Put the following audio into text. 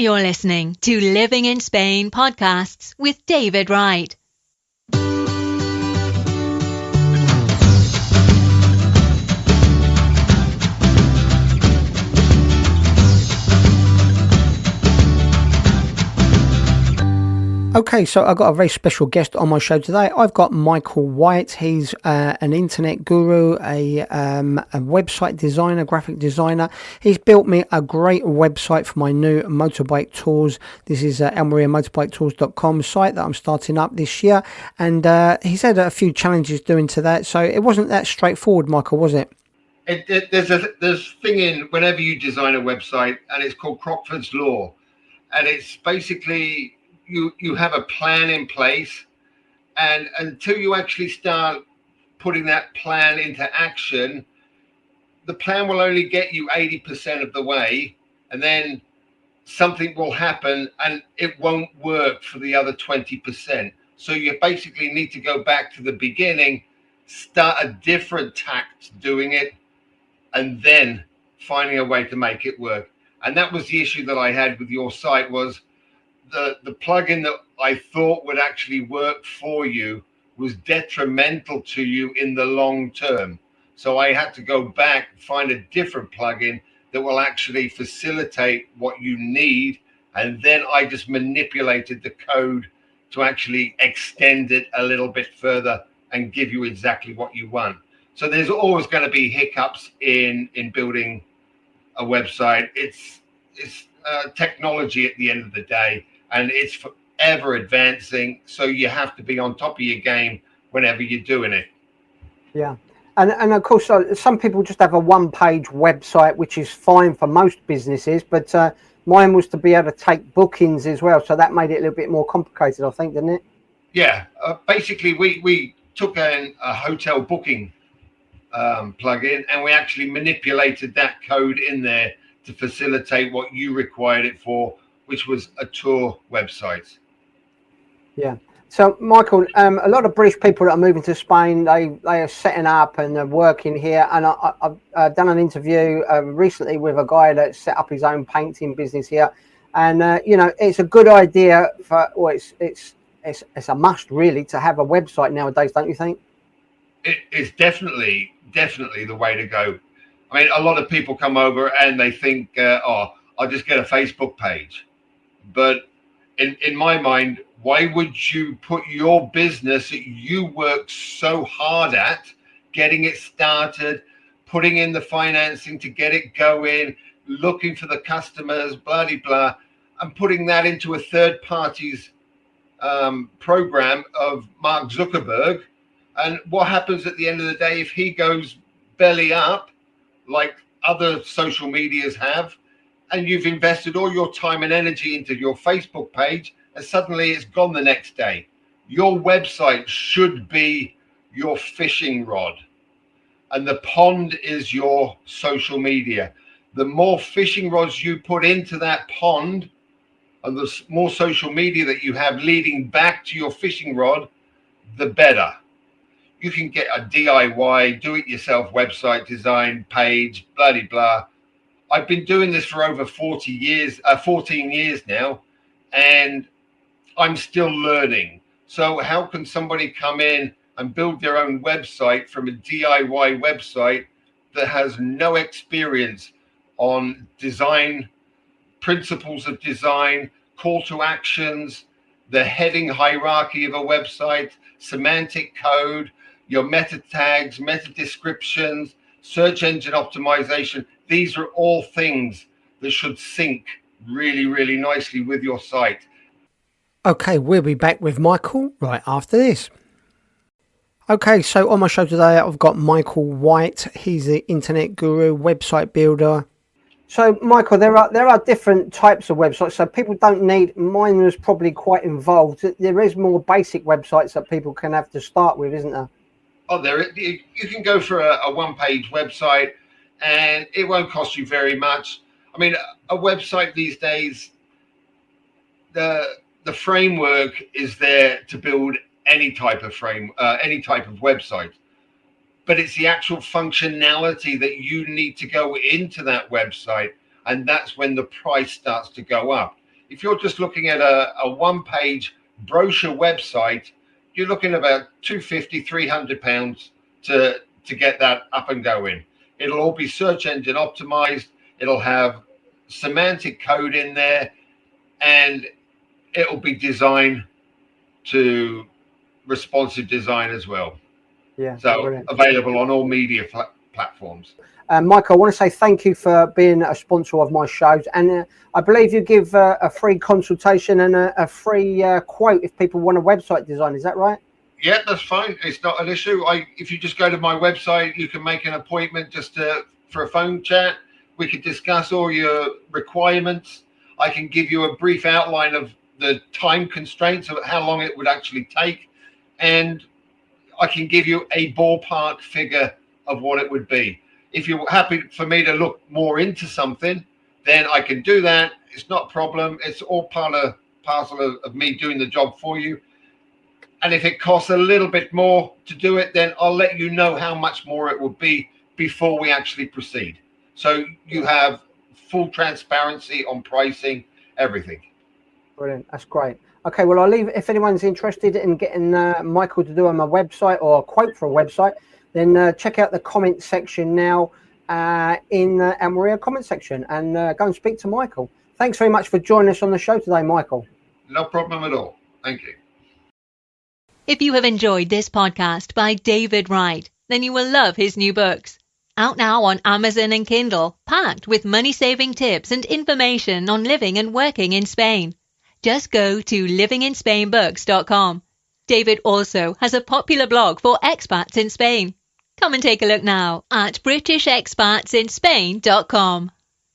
You're listening to Living in Spain podcasts with David Wright. Okay, so I've got a very special guest on my show today. I've got Michael White. He's an internet guru, a website designer, graphic designer. He's built me a great website for my new motorbike tours. This is Almeria motorbiketours.com site that I'm starting up this year. And he's had a few challenges doing to that. So it wasn't that straightforward, Michael, was it? There's thing in whenever you design a website, and it's called Crockford's Law. And it's basically... You have a plan in place, and until you actually start putting that plan into action, the plan will only get you 80% of the way, and then something will happen and it won't work for the other 20%. So you basically need to go back to the beginning, start a different tact doing it, and then finding a way to make it work. And that was the issue that I had with your site, was the plugin that I thought would actually work for you was detrimental to you in the long term. So I had to go back, find a different plugin that will actually facilitate what you need. And then I just manipulated the code to actually extend it a little bit further and give you exactly what you want. So there's always going to be hiccups in building a website. It's technology at the end of the day. And it's forever advancing, so you have to be on top of your game whenever you're doing it. Yeah, and of course, some people just have a one-page website, which is fine for most businesses, but mine was to be able to take bookings as well, so that made it a little bit more complicated, I think, didn't it? Yeah, basically, we took a hotel booking plugin, and we actually manipulated that code in there to facilitate what you required it for, which was a tour website. Yeah. So, Michael, a lot of British people that are moving to Spain, they are setting up and they're working here. And I've done an interview recently with a guy that set up his own painting business here. And, it's a good idea it's a must, really, to have a website nowadays, don't you think? It's definitely the way to go. I mean, a lot of people come over and they think, I'll just get a Facebook page. But in my mind, why would you put your business that you work so hard at, getting it started, putting in the financing to get it going, looking for the customers, blah, blah, blah, and putting that into a third party's program of Mark Zuckerberg? And what happens at the end of the day if he goes belly up, like other social medias have, and you've invested all your time and energy into your Facebook page, and suddenly it's gone the next day? Your website should be your fishing rod, and the pond is your social media. The more fishing rods you put into that pond, and the more social media that you have leading back to your fishing rod, the better. You can get a DIY, do-it-yourself website design page, blah, blah, blah. I've been doing this for over 14 years now, and I'm still learning. So how can somebody come in and build their own website from a DIY website that has no experience on design, principles of design, call to actions, the heading hierarchy of a website, semantic code, your meta tags, meta descriptions, search engine optimization? These are all things that should sync really, really nicely with your site. Okay, we'll be back with Michael right after this. Okay, so on my show today, I've got Michael White. He's the internet guru, website builder. So, Michael, there are different types of websites. So people don't need, mine was probably quite involved. There is more basic websites that people can have to start with, isn't there? Oh, you can go for a one-page website, and it won't cost you very much. I mean, a website these days, the framework is there to build any type of website, but it's the actual functionality that you need to go into that website, and that's when the price starts to go up. If you're just looking at a one-page brochure website, you're looking at about £250-300 to get that up and going. It'll all be search engine optimized. It'll have semantic code in there, and it'll be designed to responsive design as well. Yeah. So brilliant. available on all media platforms. Michael, I want to say thank you for being a sponsor of my shows, and I believe you give a free consultation and a free quote if people want a website design. Is that right? Yeah, that's fine. It's not an issue. If you just go to my website, you can make an appointment just for a phone chat. We could discuss all your requirements. I can give you a brief outline of the time constraints of how long it would actually take, and I can give you a ballpark figure of what it would be. If you're happy for me to look more into something, then I can do that. It's not a problem. It's all parcel of me doing the job for you. And if it costs a little bit more to do it, then I'll let you know how much more it will be before we actually proceed. So you have full transparency on pricing, everything. Brilliant. That's great. Okay, well, I'll leave. If anyone's interested in getting Michael to do on my website or a quote for a website, then check out the comment section now in the Almeria comment section and go and speak to Michael. Thanks very much for joining us on the show today, Michael. No problem at all. Thank you. If you have enjoyed this podcast by David Wright, then you will love his new books. Out now on Amazon and Kindle, packed with money-saving tips and information on living and working in Spain. Just go to livinginspainbooks.com. David also has a popular blog for expats in Spain. Come and take a look now at britishexpatsinspain.com.